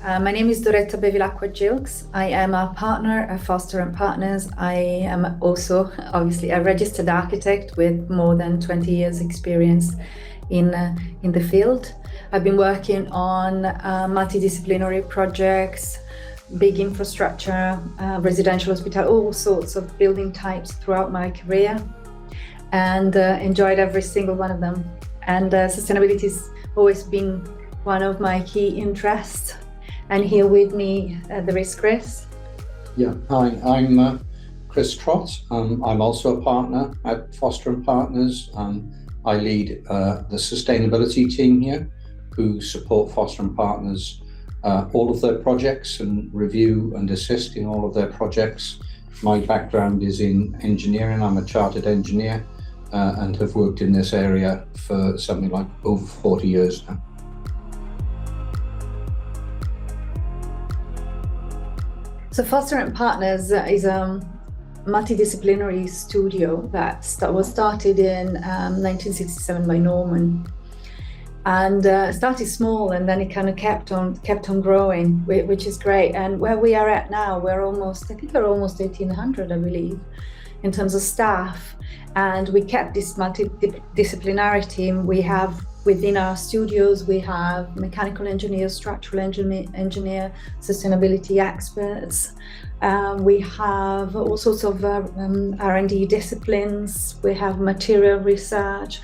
My name is Doretta Bevilacqua Gilkes. I am a partner at Foster and Partners. I am also obviously a registered architect with more than 20 years experience in the field. I've been working on multidisciplinary projects, big infrastructure, residential, hospital, all sorts of building types throughout my career, and enjoyed every single one of them. And sustainability has always been one of my key interests. And here with me, there is Chris. Yeah, hi, I'm Chris Trott. I'm also a partner at Foster and Partners. I lead the sustainability team here, who support Foster and Partners all of their projects and review and assist in all of their projects. My background is in engineering. I'm a chartered engineer and have worked in this area for something like over 40 years now. So Foster and Partners is a multidisciplinary studio that was started in 1967 by Norman, and started small, and then it kind of kept on growing, which is great. And where we are at now, we're almost 1,800, I believe, in terms of staff. And we kept this multidisciplinarity. We have within our studios, we have mechanical engineers, structural engineer, sustainability experts. We have all sorts of R&D disciplines. We have material research.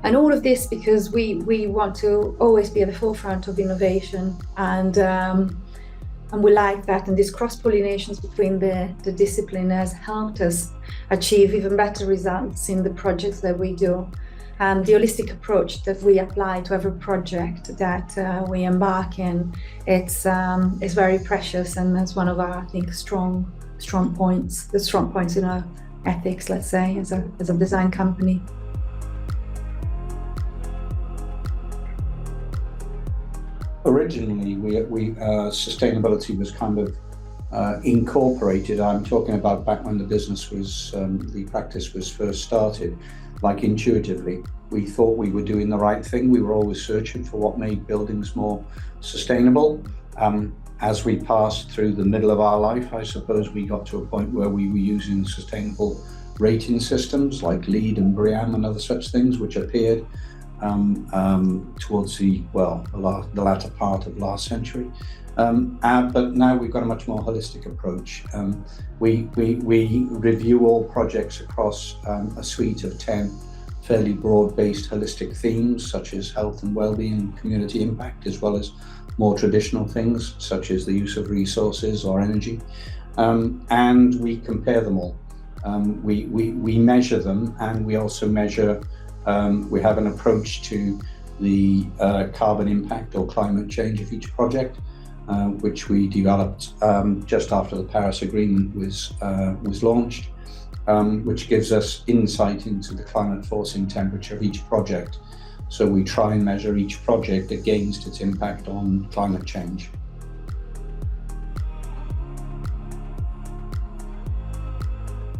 And all of this because we want to always be at the forefront of innovation, and we like that. And these cross-pollinations between the discipline has helped us achieve even better results in the projects that we do. The holistic approach that we apply to every project that we embark in, it's very precious, and that's one of our, I think, strong points in our ethics, let's say, as a design company. Originally, sustainability was kind of incorporated. I'm talking about back when the practice was first started. Like intuitively, we thought we were doing the right thing. We were always searching for what made buildings more sustainable. As we passed through the middle of our life, I suppose we got to a point where we were using sustainable rating systems like LEED and BREEAM and other such things, which appeared towards the latter part of last century. But now we've got a much more holistic approach. We review all projects across a suite of 10 fairly broad-based holistic themes, such as health and well-being and community impact, as well as more traditional things, such as the use of resources or energy. And we compare them all. We measure them, and we also measure, we have an approach to the carbon impact or climate change of each project, which we developed just after the Paris Agreement was launched, which gives us insight into the climate forcing temperature of each project. So we try and measure each project against its impact on climate change.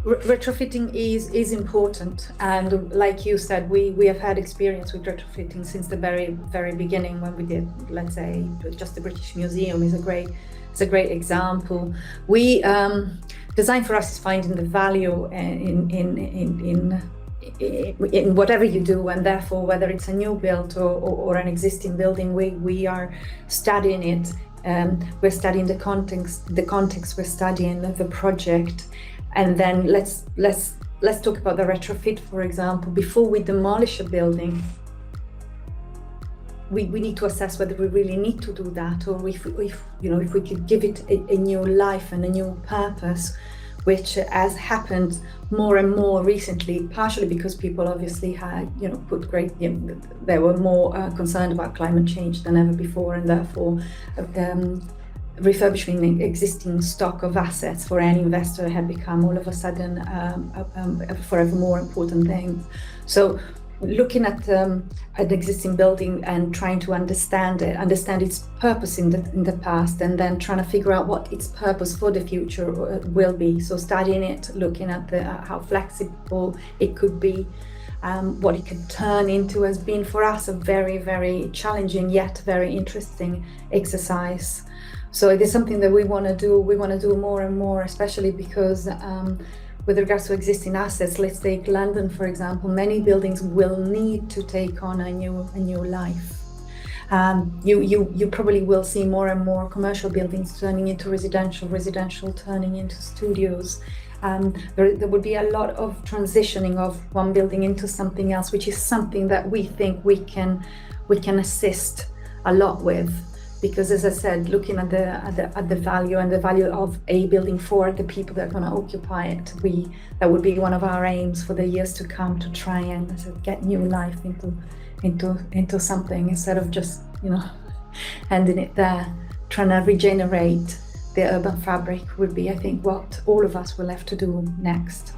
Retrofitting is important, and like you said, we have had experience with retrofitting since the very beginning, when we did, let's say, just the British Museum is a great example. We design for us is finding the value in whatever you do, and therefore whether it's a new build or an existing building, we are studying it. We're studying the context. We're studying the project. And then let's talk about the retrofit, for example. Before we demolish a building, we need to assess whether we really need to do that, or if we could give it a new life and a new purpose, which has happened more and more recently, partially because people obviously had, they were more concerned about climate change than ever before, and therefore refurbishing existing stock of assets for any investor had become all of a sudden a forever more important thing. So looking at an existing building and trying to understand its purpose in the past, and then trying to figure out what its purpose for the future will be. So studying it, looking at how flexible it could be, what it could turn into has been for us a very, very challenging yet very interesting exercise. So it is something that we want to do. We want to do more and more, especially because with regards to existing assets, let's take London, for example, many buildings will need to take on a new life. You probably will see more and more commercial buildings turning into residential turning into studios. There would be a lot of transitioning of one building into something else, which is something that we think we can assist a lot with. Because, as I said, looking at the value and the value of a building for the people that are going to occupy it, that would be one of our aims for the years to come, to try and get new life into something, instead of just handing it there. Trying to regenerate the urban fabric would be, I think, what all of us will have to do next.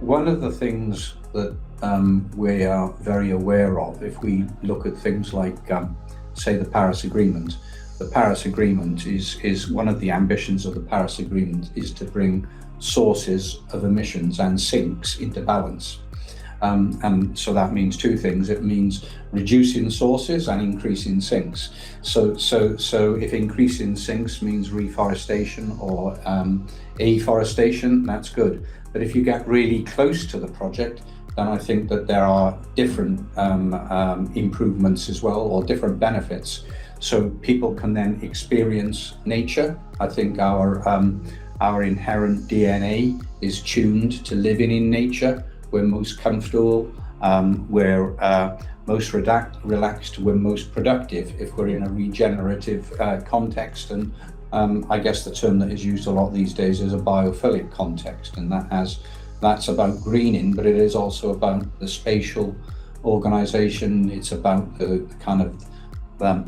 One of the things that we are very aware of, if we look at things like, say, the Paris Agreement. The Paris Agreement is one of the ambitions of the Paris Agreement is to bring sources of emissions and sinks into balance. And so that means two things. It means reducing sources and increasing sinks. So if increasing sinks means reforestation or afforestation, that's good. But if you get really close to the project, then I think that there are different improvements as well, or different benefits. So people can then experience nature. I think our inherent DNA is tuned to living in nature. We're most comfortable, we're most relaxed, we're most productive if we're in a regenerative context. And I guess the term that is used a lot these days is a biophilic context, and that's about greening, but it is also about the spatial organization. It's about the kind of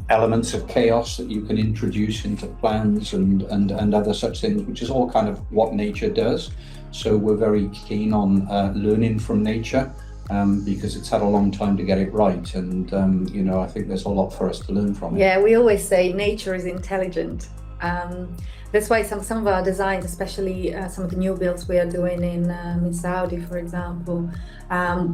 elements of chaos that you can introduce into plans and other such things, which is all kind of what nature does. So we're very keen on learning from nature because it's had a long time to get it right. And, I think there's a lot for us to learn from it. Yeah, we always say nature is intelligent. That's why some of our designs, especially some of the new builds we are doing in Saudi, for example,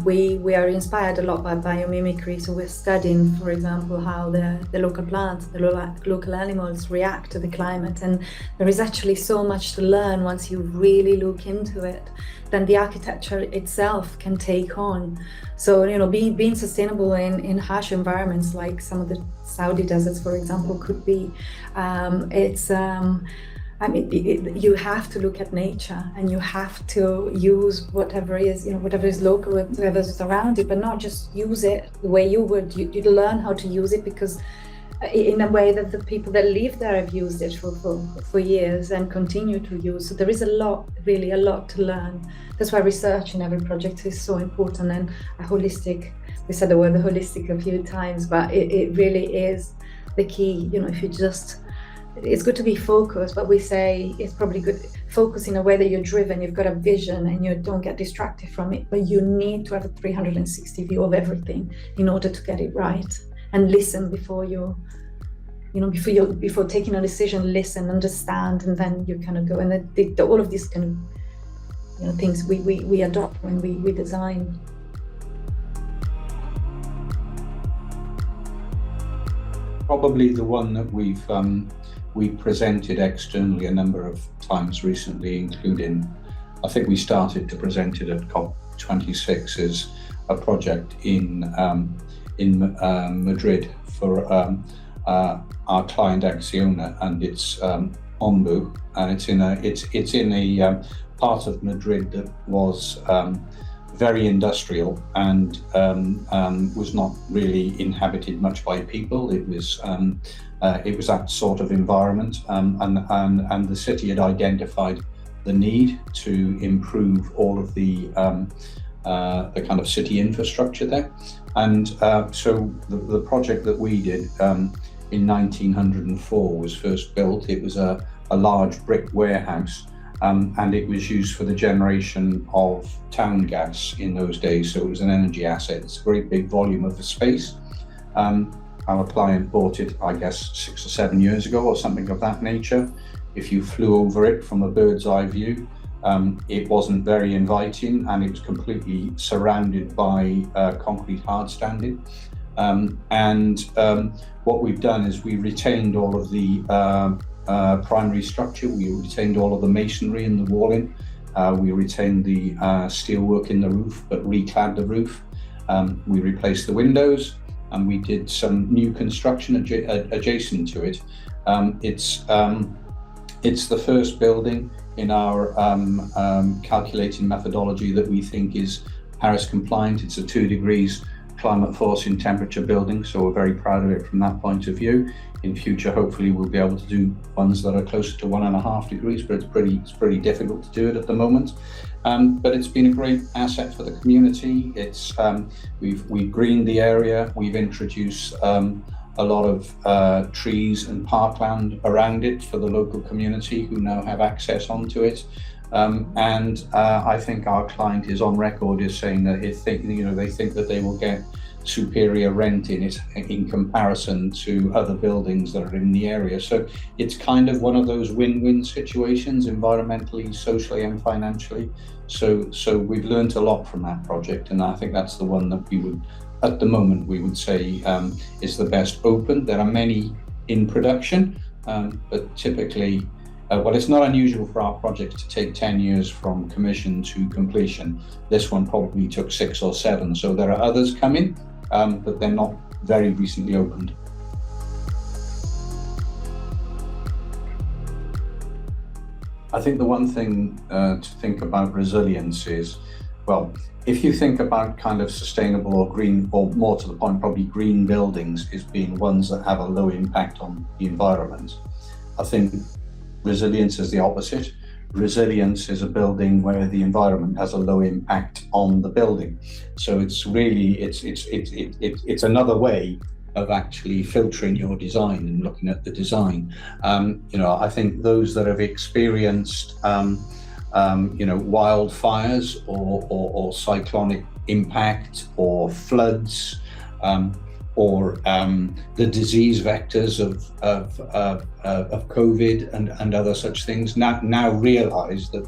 we are inspired a lot by biomimicry. So we're studying, for example, how the local plants, the local animals react to the climate. And there is actually so much to learn once you really look into it, than the architecture itself can take on. So, being sustainable in harsh environments like some of the Saudi deserts, for example, could be, you have to look at nature, and you have to use whatever is local, whatever is around it, but not just use it the way you would. You learn how to use it because in a way that the people that live there have used it for years and continue to use. So there is really a lot to learn. That's why research in every project is so important, and we said the word holistic a few times, but it really is the key. It's good to be focused, but we say it's probably good focus in a way that you're driven, you've got a vision and you don't get distracted from it, but you need to have a 360 view of everything in order to get it right. And listen before taking a decision, listen, understand, and then you kind of go. And all of these kind of things we adopt when we design. Probably the one that we presented externally a number of times recently, including, I think we started to present it at COP26, is a project in Madrid for our client Acciona, and it's Ombu, and it's in a part of Madrid that was very industrial and was not really inhabited much by people. It was that sort of environment, and the city had identified the need to improve all of the kind of city infrastructure there. And so the project that we did in 1904 was first built. It was a large brick warehouse, and it was used for the generation of town gas in those days. So it was an energy asset. It's a very big volume of the space. Our client bought it, I guess, 6 or 7 years ago or something of that nature. If you flew over it from a bird's eye view, It wasn't very inviting, and it was completely surrounded by concrete hardstanding. What we've done is we retained all of the primary structure, we retained all of the masonry and the walling, we retained the steelwork in the roof, but reclad the roof. We replaced the windows, and we did some new construction adjacent to it. It's the first building in our calculating methodology that we think is Paris compliant. It's a 2 degrees climate forcing temperature building, so we're very proud of it from that point of view. In future, hopefully we'll be able to do ones that are closer to 1.5 degrees, but it's pretty difficult to do it at the moment. But it's been a great asset for the community. We've greened the area. We've introduced a lot of trees and parkland around it for the local community who now have access onto it. I think our client is on record as saying that they think that they will get superior rent in it in comparison to other buildings that are in the area. So it's kind of one of those win-win situations, environmentally, socially, and financially. So we've learned a lot from that project, and I think that's the one that we would, at the moment, we would say is the best open. There are many in production, but typically, it's not unusual for our projects to take 10 years from commission to completion. This one probably took 6 or 7. So there are others coming, but they're not very recently opened. I think the one thing to think about resilience is, well, if you think about kind of sustainable or green, or more to the point, probably green buildings as being ones that have a low impact on the environment, I think resilience is the opposite. Resilience is a building where the environment has a low impact on the building. So it's really, it's another way of actually filtering your design and looking at the design. I think those that have experienced wildfires or cyclonic impact or floods, or the disease vectors of COVID and other such things now realize that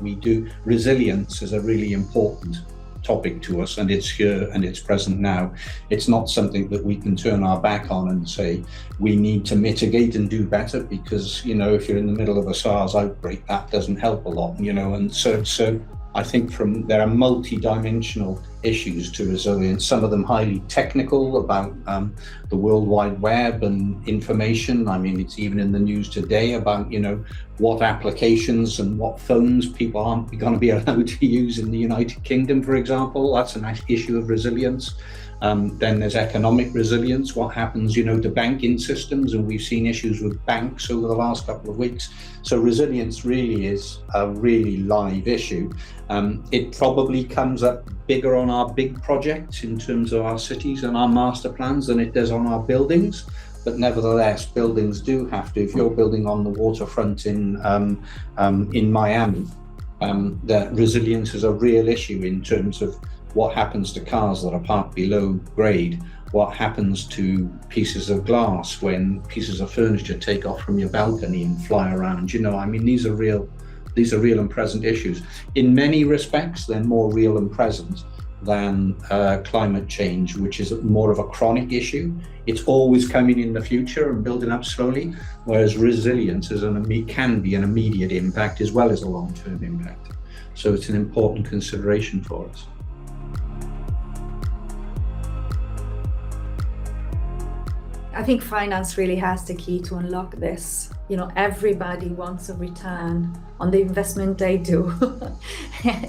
resilience is a really important topic to us, and it's here and it's present now. It's not something that we can turn our back on and say we need to mitigate and do better, because if you're in the middle of a SARS outbreak, that doesn't help a lot, and so I think there are multi-dimensional issues to resilience, some of them highly technical about the World Wide Web and information. I mean, it's even in the news today about, what applications and what phones people aren't going to be allowed to use in the United Kingdom, for example. That's an issue of resilience. Then there's economic resilience, what happens, to banking systems, and we've seen issues with banks over the last couple of weeks. So resilience really is a really live issue. It probably comes up bigger on our big projects in terms of our cities and our master plans than it does on our buildings. But nevertheless, buildings do have to, if you're building on the waterfront in Miami, the resilience is a real issue in terms of what happens to cars that are parked below grade, what happens to pieces of glass when pieces of furniture take off from your balcony and fly around. These are real and present issues. In many respects, they're more real and present than climate change, which is more of a chronic issue. It's always coming in the future and building up slowly, whereas resilience can be an immediate impact as well as a long-term impact. So it's an important consideration for us. I think finance really has the key to unlock this. Everybody wants a return on the investment they do.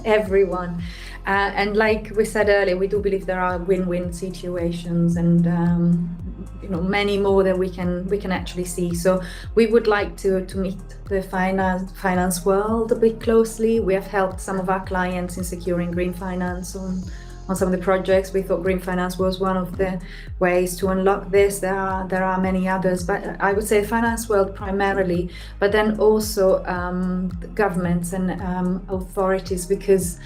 Everyone. And like we said earlier, we do believe there are win-win situations, and many more that we can actually see. So we would like to meet the finance world a bit closely. We have helped some of our clients in securing green finance on some of the projects. We thought green finance was one of the ways to unlock this. There are many others, but I would say finance world primarily, but then also governments and authorities, because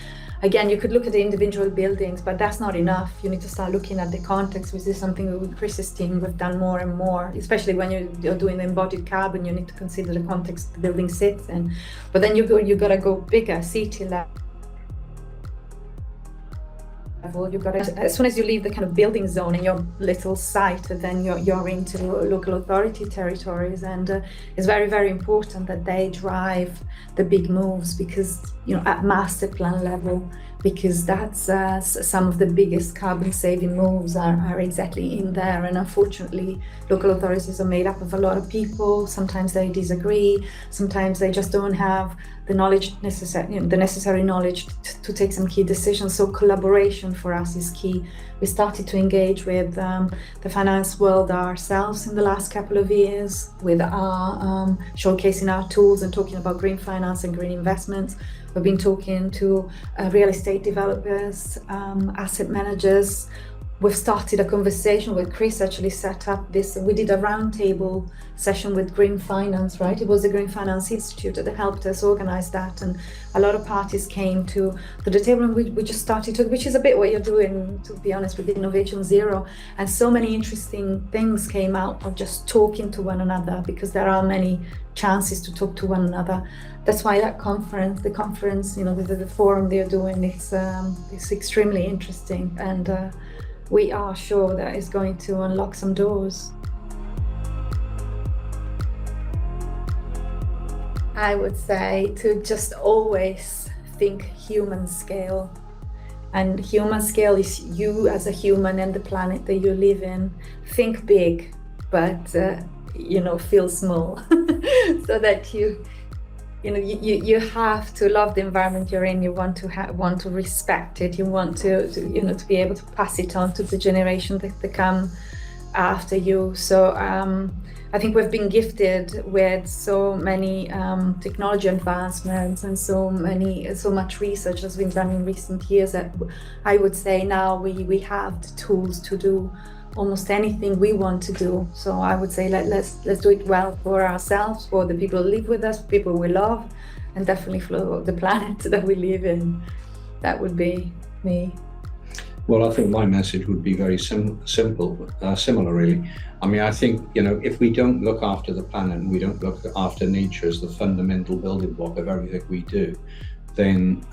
again, you could look at the individual buildings, but that's not enough. You need to start looking at the context, which is something with Chris's team we've done more and more, especially when you're doing the embodied carbon. You need to consider the context the building sits in. But then you gotta go bigger, city level. As soon as you leave the kind of building zone in your little site, then you're into local authority territories, and it's very, very important that they drive the big moves, because at master plan level, because that's some of the biggest carbon saving moves are exactly in there. And unfortunately, local authorities are made up of a lot of people. Sometimes they disagree. Sometimes they just don't have the knowledge the necessary knowledge to take some key decisions. So collaboration for us is key. We started to engage with the finance world ourselves in the last couple of years, with our showcasing our tools and talking about green finance and green investments. We've been talking to real estate developers, asset managers. We've started a conversation with Chris, actually set up this. We did a roundtable session with Green Finance, right? It was the Green Finance Institute that helped us organize that. And a lot of parties came to the table, and we just started to, which is a bit what you're doing, to be honest, with Innovation Zero. And so many interesting things came out of just talking to one another, because there are many chances to talk to one another. That's why that conference, the forum they're doing, it's extremely interesting. And we are sure that it's going to unlock some doors. I would say to just always think human scale. And human scale is you as a human and the planet that you live in. Think big, but feel small, so that you have to love the environment you're in. You want to respect it. You want to be able to pass it on to the generation that come after you. So I think we've been gifted with so many technology advancements, and so much research has been done in recent years, that I would say now we have the tools to do almost anything we want to do. So I would say let's do it well for ourselves, for the people who live with us, people we love, and definitely for the planet that we live in. That would be me. Well, I think my message would be very similar, really. I mean, I think, if we don't look after the planet and we don't look after nature as the fundamental building block of everything we do, then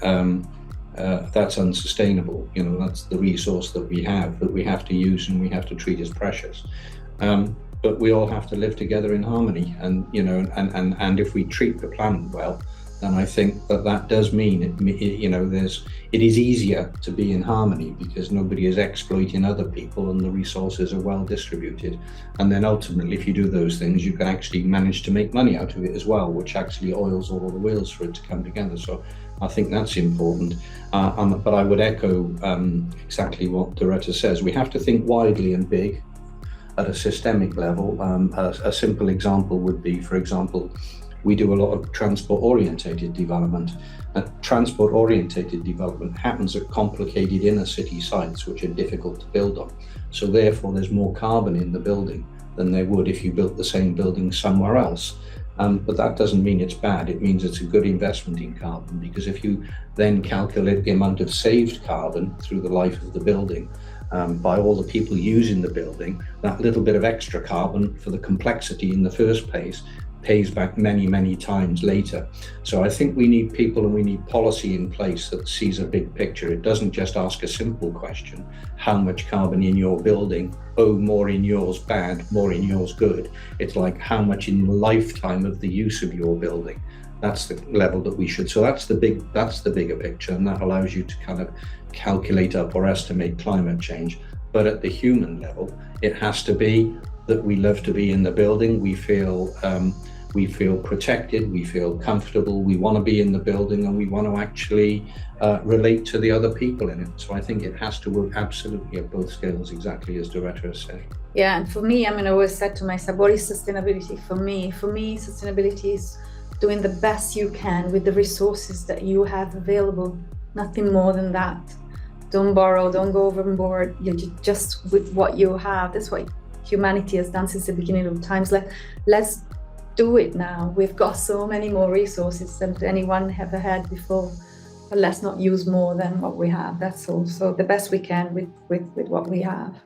that's unsustainable. That's the resource that we have to use and we have to treat as precious. But we all have to live together in harmony, and if we treat the planet well, then I think that does mean it is easier to be in harmony, because nobody is exploiting other people and the resources are well distributed. And then ultimately, if you do those things, you can actually manage to make money out of it as well, which actually oils all the wheels for it to come together. So I think that's important. But I would echo exactly what Doretta says. We have to think widely and big at a systemic level. A simple example would be, for example, we do a lot of transport-orientated development. Transport-orientated development happens at complicated inner city sites which are difficult to build on. So therefore, there's more carbon in the building than there would if you built the same building somewhere else. But that doesn't mean it's bad. It means it's a good investment in carbon, because if you then calculate the amount of saved carbon through the life of the building by all the people using the building, that little bit of extra carbon for the complexity in the first place pays back many, many times later. So I think we need people and we need policy in place that sees a big picture. It doesn't just ask a simple question, how much carbon in your building? Oh, more in yours bad, more in yours good. It's like, how much in the lifetime of the use of your building? That's the level that we should. So that's the bigger picture, and that allows you to kind of calculate up or estimate climate change. But at the human level, it has to be that we love to be in the building. We feel protected, we feel comfortable, we want to be in the building, and we want to actually relate to the other people in it. So I think it has to work absolutely at both scales, exactly as Doretta has said. Yeah, and for me, I always said to myself, what is sustainability for me? For me, sustainability is doing the best you can with the resources that you have available, nothing more than that. Don't borrow, don't go overboard, just with what you have. That's what humanity has done since the beginning of times. Let's do it now. We've got so many more resources than anyone ever had before. But let's not use more than what we have. That's also the best we can with what we have.